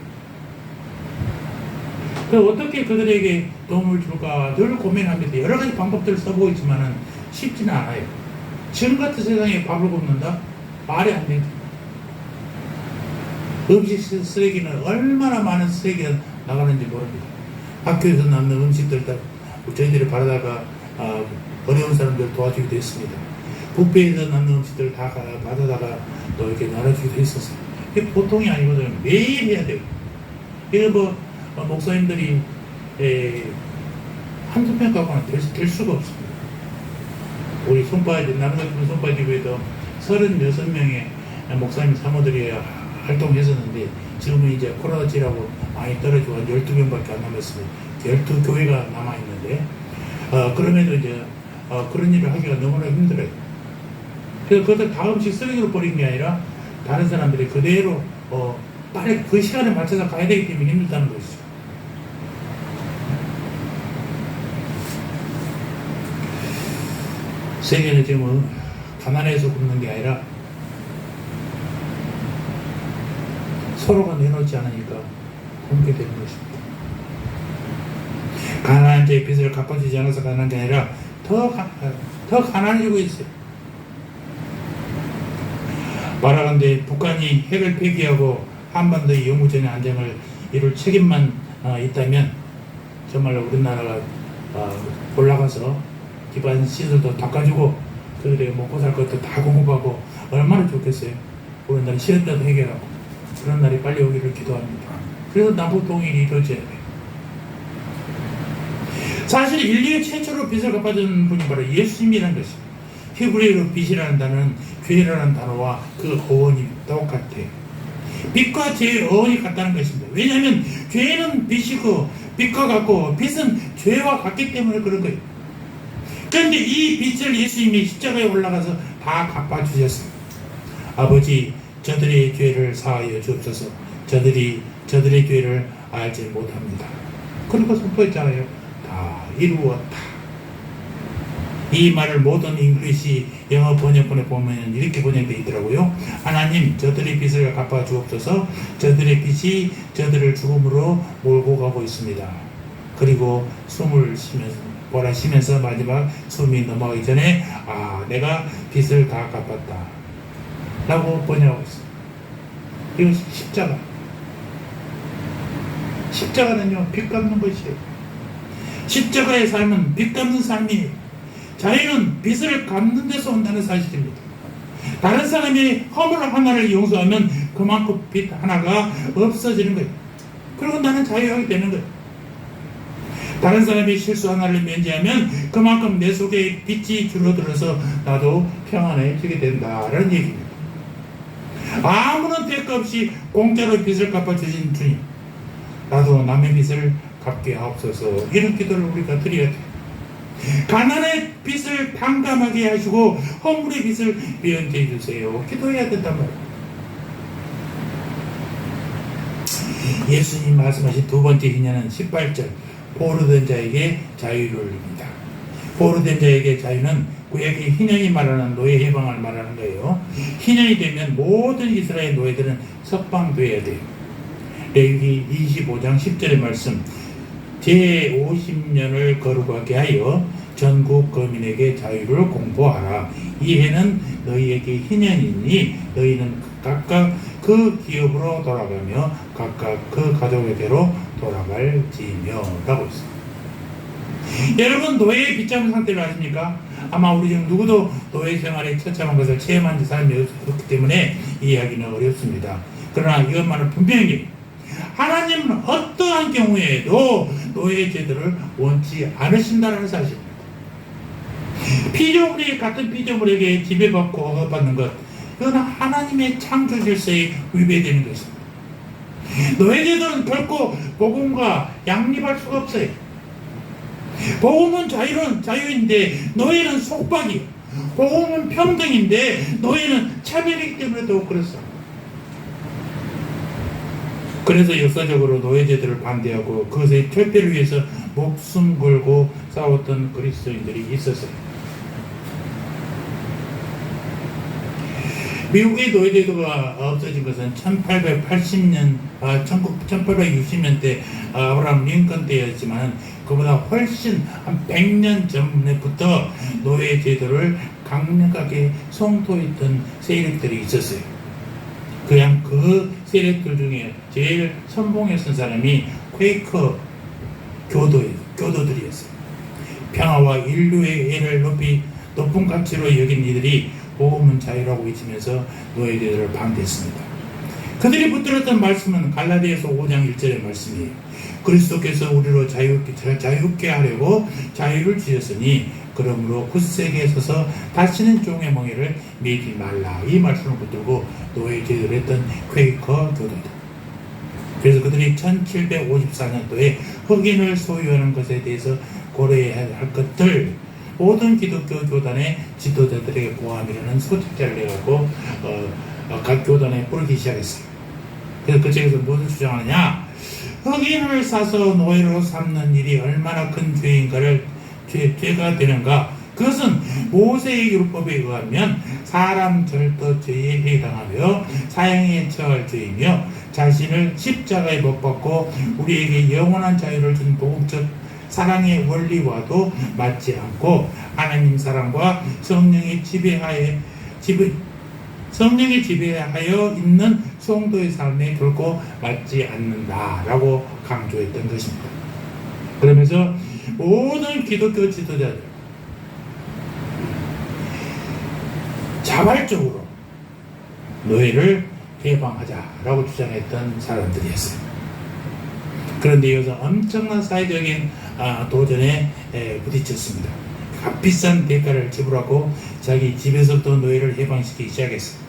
그래서 어떻게 그들에게 도움을 줄까 늘 고민합니다. 여러 가지 방법들을 써보고 있지만은 쉽지는 않아요. 지금 같은 세상에 밥을 굶는다? 말이 안 됩니다. 음식 쓰레기는 얼마나 많은 쓰레기가 나가는지 모릅니다. 학교에서 남는 음식들 다 저희들이 바르다가 어려운 사람들 도와주기도 했습니다. 뷔페에서 남는 음식들 다 받아다가 또 이렇게 나눠주기도 했었어요. 이게 보통이 아니거든요. 매일 해야 돼요. 이거 목사님들이 한두 명 갖고는 될 수가 없습니다. 우리 나눔 손바지부에도 36명의 목사님 사모들이 활동했었는데, 지금은 이제 코로나지라고 많이 떨어지고 12명밖에 안 남았습니다. 12교회가 남아있는데, 그럼에도 이제 그런 일을 하기가 너무나 힘들어요. 그래서 그것을 다 음식 쓰레기로 버리는 게 아니라 다른 사람들이 그대로 빨리 그 시간에 맞춰서 가야 되기 때문에 힘들다는 것이죠. 세계는 지금 가난해서 굶는 게 아니라 서로가 내놓지 않으니까 굶게 되는 것입니다. 가난한 자의 빚을 갚아주지 않아서 가난한 게 아니라 더 가난해지고 있어요. 말하건대 북한이 핵을 폐기하고 한반도의 영구적인 안정을 이룰 책임만 있다면 정말 우리나라가 올라가서 기반 시설도 닦아주고 그들에게 먹고 살 것도 다 공급하고 얼마나 좋겠어요. 우리나라 시련도 해결하고 그런 날이 빨리 오기를 기도합니다. 그래서 남북 통일이 이루어져야 돼요. 사실 인류의 최초로 빚을 갚아준 분이 바로 예수님이라는 것입니다. 히브리어로 빚이라는 단어는 죄라는 단어와 그 어원이 똑같아요. 빚과 죄의 어원이 같다는 것입니다. 왜냐하면 죄는 빚이고 빚과 같고 빚은 죄와 같기 때문에 그런 거예요. 그런데 이 빚을 예수님이 십자가에 올라가서 다 갚아주셨습니다. 아버지, 저들의 죄를 사하여 주옵소서. 저들의 죄를 알지 못합니다. 그리고 선포했잖아요. 다 이루었다. 이 말을 모든 잉글리시 영어 번역본에 보면 이렇게 번역되어 있더라고요. 하나님, 저들의 빚을 갚아 주옵소서. 저들의 빚이 저들을 죽음으로 몰고 가고 있습니다. 그리고 숨을 쉬면서 마지막 숨이 넘어가기 전에 내가 빚을 다 갚았다 라고 번역하고 있습니다. 이거 십자가는요, 빚 갚는 것이에요. 십자가의 삶은 빚 갚는 삶이에요. 자유는 빚을 갚는 데서 온다는 사실입니다. 다른 사람이 허물 하나를 용서하면 그만큼 빚 하나가 없어지는 거예요. 그리고 나는 자유하게 되는 거예요. 다른 사람이 실수 하나를 면제하면 그만큼 내 속에 빚이 줄어들어서 나도 평안해지게 된다라는 얘기입니다. 아무런 대가 없이 공짜로 빚을 갚아주신 주님, 나도 남의 빚을 갚게 하옵소서. 이런 기도를 우리가 드려야 돼요. 가난의 빚을 탕감하게 하시고 허물의 빚을 면제해 주세요. 기도해야 된단 말이에요. 예수님 말씀하신 두 번째 희년은 18절 포로된 자에게 자유를입니다. 포로된 자에게 자유는 구약의 희년이 말하는 노예 해방을 말하는 거예요. 희년이 되면 모든 이스라엘 노예들은 석방돼야 돼요. 레위기 25장 10절의 말씀, 제50년을 거룩하게 하여 전국 거민에게 자유를 공포하라. 이 해는 너희에게 희년이니 너희는 각각 그 기업으로 돌아가며 각각 그 가족에게로 돌아갈지며 라고 있습니다. 여러분, 노예의 빗자루 상태를 아십니까? 아마 우리 중 누구도 노예 생활에 처참한 것을 체험한 사람이 없기 때문에 이해하기는 어렵습니다. 그러나 이것만은 분명히 하나님은 어떠한 경우에도 노예 제도를 원치 않으신다는 사실입니다. 피조물이 같은 피조물에게 지배받고 억압받는 것, 그건 하나님의 창조 질서에 위배되는 것입니다. 노예 제도는 결코 복음과 양립할 수가 없어요. 복음은 자유인데 노예는 속박이에요. 복음은 평등인데 노예는 차별이기 때문에 더 그렇습니다. 그래서 역사적으로 노예제도를 반대하고 그것의 철폐를 위해서 목숨 걸고 싸웠던 그리스도인들이 있었어요. 미국의 노예제도가 없어진 것은 1860년대 아브라함 링컨 때였지만 그보다 훨씬 한 100년 전부터 노예제도를 강력하게 송토했던 세력들이 있었어요. 그 세력들 중에 제일 선봉에 선 사람이 퀘이커 교도들이었어요. 평화와 인류의 애를 높은 가치로 여긴 이들이 복음은 자유라고 외치면서 노예제도를 반대했습니다. 그들이 붙들었던 말씀은 갈라디아서 5장 1절의 말씀이에요. 그리스도께서 우리로 자유롭게 하려고 자유를 주셨으니 그러므로 굳세게 서서 다시는 종의 멍에를 매지 말라. 이 말씀을 붙들고 노예제도를 했던 퀘이커 교도들. 그래서 그들이 1754년도에 흑인을 소유하는 것에 대해서 고려해야 할 것들, 모든 기독교 교단의 지도자들에게 고함이라는 소책자를 내갖고 각 교단에 뿌리기 시작했어요. 그래서 그 책에서 무엇을 주장하느냐? 흑인을 사서 노예로 삼는 일이 얼마나 큰 죄가 되는가? 그것은 모세의 율법에 의하면 사람 절도죄에 해당하며 사형에 처할 죄이며 자신을 십자가에 못 박고 우리에게 영원한 자유를 준 복음적 사랑의 원리와도 맞지 않고 하나님 사랑과 성령의 지배하에 있는 성도의 삶에 결코 맞지 않는다라고 강조했던 것입니다. 그러면서 모든 기독교 지도자들 자발적으로 노예를 해방하자라고 주장했던 사람들이었어요. 그런데 이것은 엄청난 사회적인 도전에 부딪혔습니다. 값비싼 대가를 지불하고 자기 집에서부터 노예를 해방시키기 시작했어요.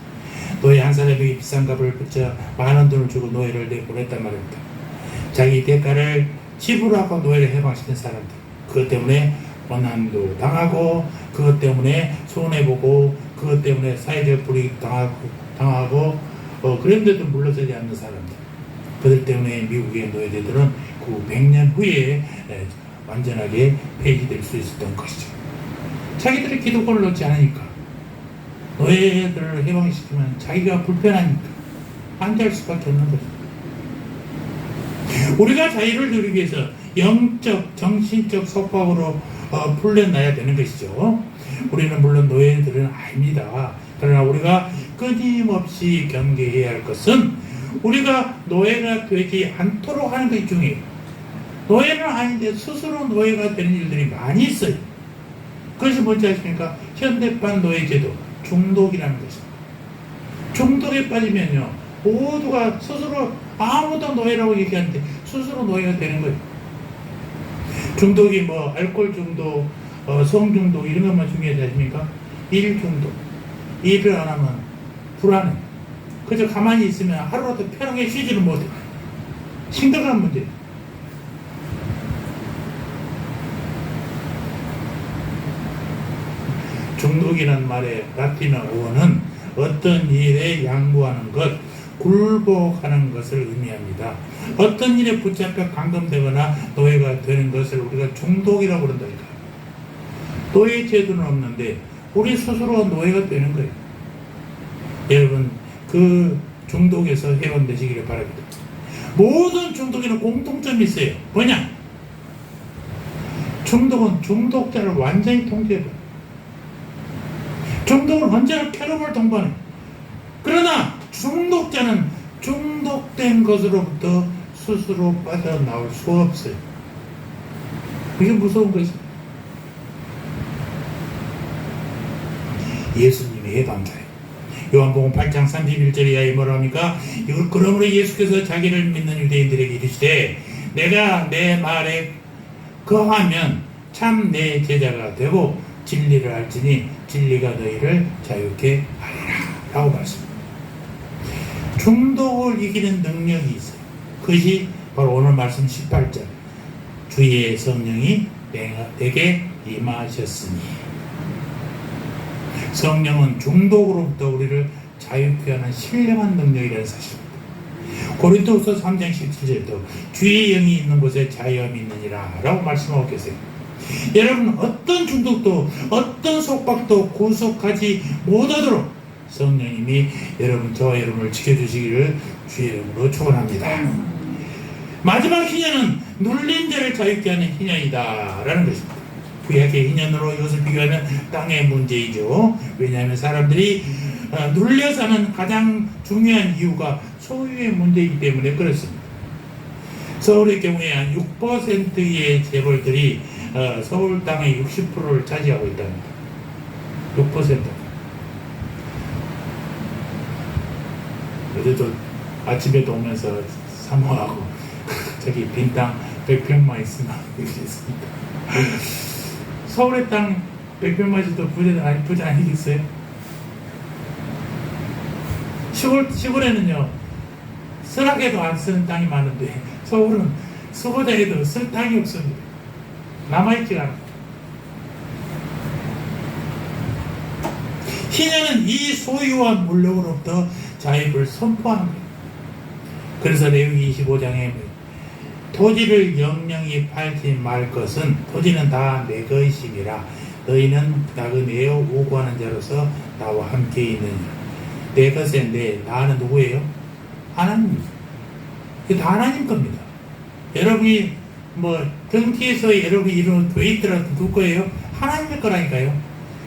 노예 한 사람에게 비싼 값을 붙여 많은 돈을 주고 노예를 내보냈단 말입니다. 자기 대가를 지불하고 노예를 해방시킨 사람들, 그것 때문에 원한도 당하고 그것 때문에 손해보고 그것 때문에 사회적 불이익 당하고 그런데도 물러서지 않는 사람들, 그들 때문에 미국의 노예제도는 그 100년 후에 완전하게 폐지될 수 있었던 것이죠. 자기들이 기독교를 놓지 않으니까, 노예들을 해방시키면 자기가 불편하니까 안될 수밖에 없는 거죠. 우리가 자유를 누리기 위해서 영적, 정신적 속박으로 풀려나야 되는 것이죠. 우리는 물론 노예들은 아닙니다. 그러나 우리가 끊임없이 경계해야 할 것은 우리가 노예가 되지 않도록 하는 것 중에, 노예는 아닌데 스스로 노예가 되는 일들이 많이 있어요. 그것이 뭔지 아십니까? 현대판 노예제도, 중독이라는 것입니다. 중독에 빠지면요, 모두가 스스로 아무도 노예라고 얘기하는데 스스로 노예가 되는 거예요. 중독이 뭐 알코올 중독, 성 중독 이런 것만 중요하지 않습니까? 일 중독. 일을 안 하면 불안해. 그저 가만히 있으면 하루라도 편하게 쉬지를 못해. 심각한 문제. 중독이라는 말의 라틴어 어원은 어떤 일에 양보하는 것, 굴복하는 것을 의미합니다. 어떤 일에 붙잡혀 감금되거나 노예가 되는 것을 우리가 중독이라고 그런다니까. 노예 제도는 없는데 우리 스스로 노예가 되는 거예요. 여러분, 그 중독에서 해방되시기를 바랍니다. 모든 중독에는 공통점이 있어요. 뭐냐? 중독은 중독자를 완전히 통제해요. 중독은 언제나 괴로움을 동반해. 그러나 중독자는 중독된 것으로부터 스스로 빠져나올 수 없어요. 그게 무서운 것입니다. 예수님의 해방자예요. 요한복음 8장 31절에 이하에 뭐라 합니까? 그러므로 예수께서 자기를 믿는 유대인들에게 이르시되 내가 내 말에 거하면 참 내 제자가 되고 진리를 알지니 진리가 너희를 자유케 하리라 라고 말씀합니다. 중독을 이기는 능력이 있어요. 그것이 바로 오늘 말씀 18절 주의 성령이 내게 임하셨으니. 성령은 중독으로부터 우리를 자유케 하는 신령한 능력이라는 사실입니다. 고린도후서 3장 17절도 주의 영이 있는 곳에 자유함이 있느니라 라고 말씀하고 계세요. 여러분, 어떤 중독도 어떤 속박도 구속하지 못하도록 성령님이 저와 여러분을 지켜주시기를 주의 이름으로 축원합니다. 마지막 희년은 눌린 자를 자유케 하는 희년이다 라는 것입니다. 구약의 희년으로 이것을 비교하면 땅의 문제이죠. 왜냐하면 사람들이 눌려 사는 가장 중요한 이유가 소유의 문제이기 때문에 그렇습니다. 서울의 경우에 한 6%의 재벌들이 서울 땅의 60%를 차지하고 있답니다. 6%. 어제도 아침에도 오면서 사모하고 저기 빈 땅 100평만 있으면 되겠습니다. 서울의 땅 100평만 있어도 부자 아니겠어요? 시골에는요 쓰라게도 안 쓰는 땅이 많은데 서울은 쓰고자 해도 쓸 땅이 없습니다. 남아있지가 않아요. 희년은 이 소유와 물력으로부터 자유를 선포하는 거예요. 그래서 레위기 25장에 토지를 영영히 팔지 말 것은 토지는 다 내 것이니라. 너희는 나그네여 오구하는 자로서 나와 함께 있느니라. 내 것에 나는 누구예요? 하나님입니다. 이게 다 하나님 겁니다. 여러분이 등기에서 여러분이 이름 돼 있더라도 누구 거예요? 하나님의 거라니까요.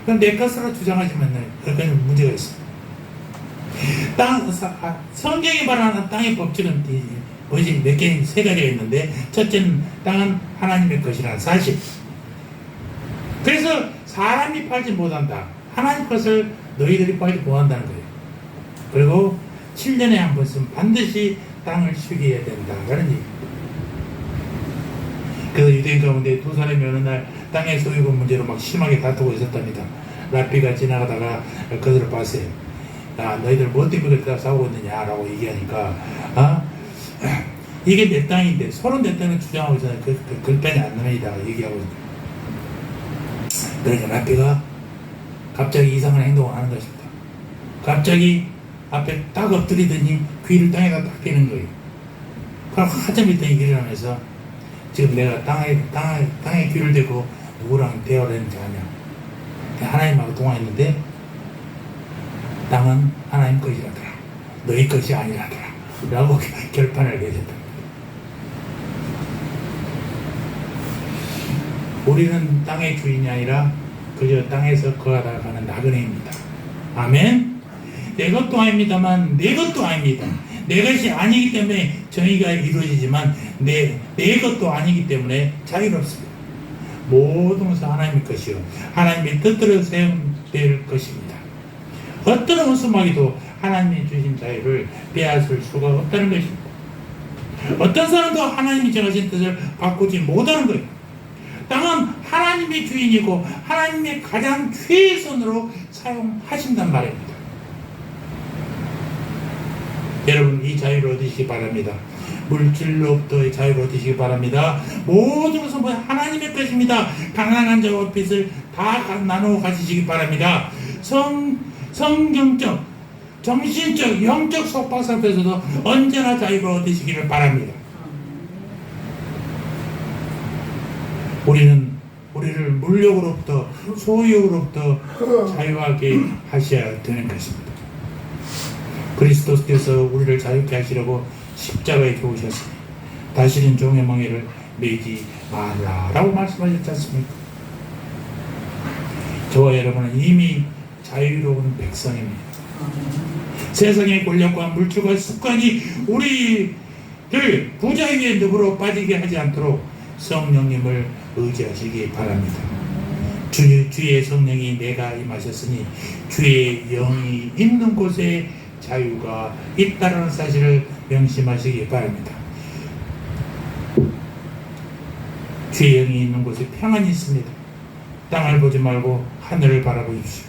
그럼 내 것으로 주장하시면 그건 문제가 있습니다. 성경이 말하는 땅의 법칙은 뭐지? 몇 개, 세 가지가 있는데 첫째는 땅은 하나님의 것이라는 사실. 그래서 사람이 팔지 못한다. 하나님 것을 너희들이 팔지 못한다는 거예요. 그리고 7년에 한 번쯤 반드시 땅을 쉬게 해야 된다라는 얘기입니다. 그래서 유대인 가운데 두 사람이 어느 날 땅의 소유권 문제로 막 심하게 다투고 있었답니다. 랍비가 지나가다가 그들을 봤어요. 야, 너희들 뭐 때문에 그렇게 싸우고 있느냐라고 얘기하니까 이게 내 땅인데 서로 내 땅을 주장하고 있잖아요. 그 땅이 안 납니다 얘기하고 있어요. 그러니까 랍비가 갑자기 이상한 행동을 하는 것입니다. 갑자기 앞에 딱 엎드리더니 귀를 땅에다 딱 대는 거예요. 그럼 한참 있더니 일어나면서 지금 내가 땅에 귀를 대고 누구랑 대화를 했는지 아냐. 하나님하고 통화했는데 땅은 하나님 것이라더라. 너희 것이 아니라더라. 라고 결판을 내렸다. 우리는 땅의 주인이 아니라 그저 땅에서 거하다가 가는 나그네입니다. 아멘? 내 것도 아닙니다만 내 것도 아닙니다. 내 것이 아니기 때문에 정의가 이루어지지만 내 것도 아니기 때문에 자유롭습니다. 모든 것은 하나님의 것이요 하나님의 뜻대로 사용될 것입니다. 어떤 원수마귀도 하나님이 주신 자유를 빼앗을 수가 없다는 것입니다. 어떤 사람도 하나님이 정하신 뜻을 바꾸지 못하는 거예요. 땅은 하나님의 주인이고 하나님의 가장 최선으로 사용하신단 말입니다. 여러분, 이 자유를 얻으시기 바랍니다. 물질로부터의 자유를 얻으시기 바랍니다. 모든 것은 하나님의 것입니다. 가난한 자와 빚을 다 나누어 가지시기 바랍니다. 성경적 정신적, 영적 속박사 앞에서도 언제나 자유를 얻으시기를 바랍니다. 우리를 물욕으로부터 소유로부터 자유하게 하셔야 되는 것입니다. 그리스도께서 우리를 자유케 하시려고 십자가에 죽으셨으니 다시는 종의 멍에를 매지 말라라고 말씀하셨지 않습니까? 저와 여러분은 이미 자유로운 백성입니다. 세상의 권력과 물질과 습관이 우리를 부자유의 늪으로 빠지게 하지 않도록 성령님을 의지하시기 바랍니다. 주의 성령이 내가 임하셨으니 주의 영이 있는 곳에 자유가 있다는 사실을 명심하시기 바랍니다. 주의 영이 있는 곳에 평안이 있습니다. 땅을 보지 말고 하늘을 바라보십시오.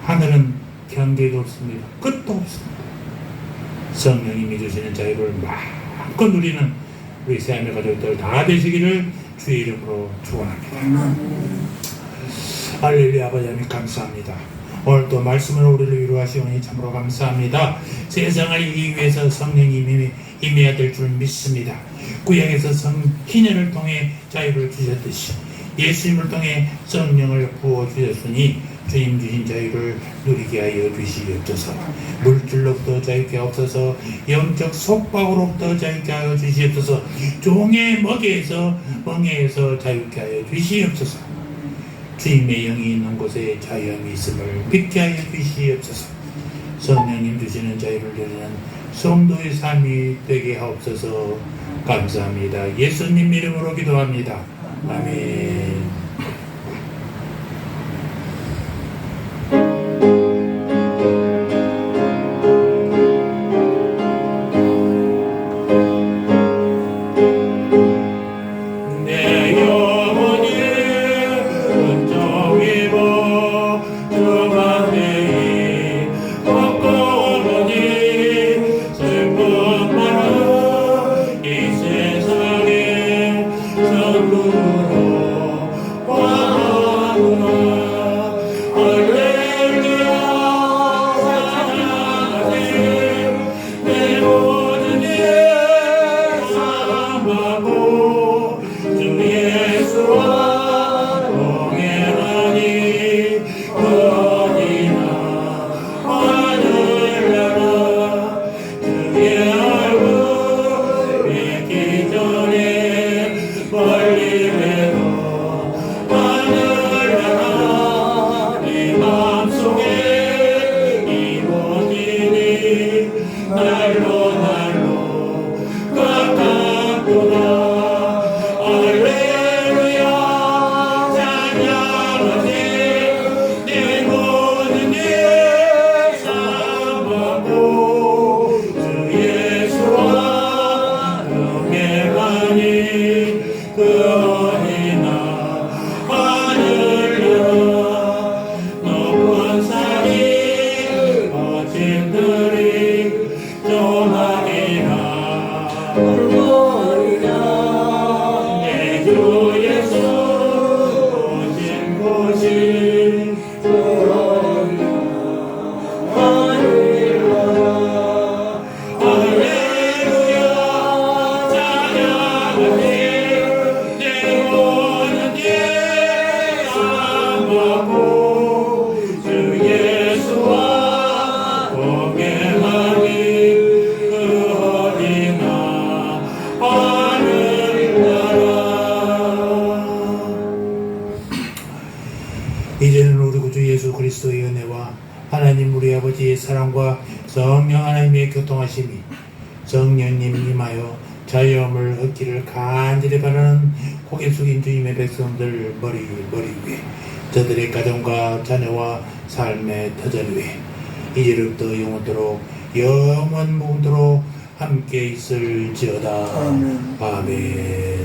하늘은 경계도 없습니다. 끝도 없습니다. 성령님이 주시는 자유를 마음껏 누리는 우리 새하늘 가족들 다 되시기를 주의 이름으로 축원합니다. 할렐루야. 아버지 하나님 감사합니다. 오늘 또 말씀으로 우리를 위로하시오니 참으로 감사합니다. 세상을 이기기 위해서 성령이 임해야 될 줄 믿습니다. 구약에서 희년을 통해 자유를 주셨듯이 예수님을 통해 성령을 부어주셨으니 주님 주신 자유를 누리게 하여 주시옵소서. 물질로부터 자유케 하옵소서. 영적 속박으로부터 자유케 하여 주시옵소서. 종의 멍에에서 자유케 하여 주시옵소서. 주님의 영이 있는 곳에 자유함이 있음을 믿게 하여 주시옵소서. 성령님 주시는 자유를 누리는 성도의 삶이 되게 하옵소서. 감사합니다. 예수님 이름으로 기도합니다. 아멘. 이제는 우리 구주 예수 그리스도의 은혜와 하나님 우리 아버지의 사랑과 성령 하나님의 교통하심이 성령님 임하여 자유함을 얻기를 간절히 바라는 고개 숙인 주님의 백성들 머리 위에 저들의 가정과 자녀와 삶의 터전 위에 이제부터 영원토록 영원 무궁토록 함께 있을지어다. 아멘. 아멘.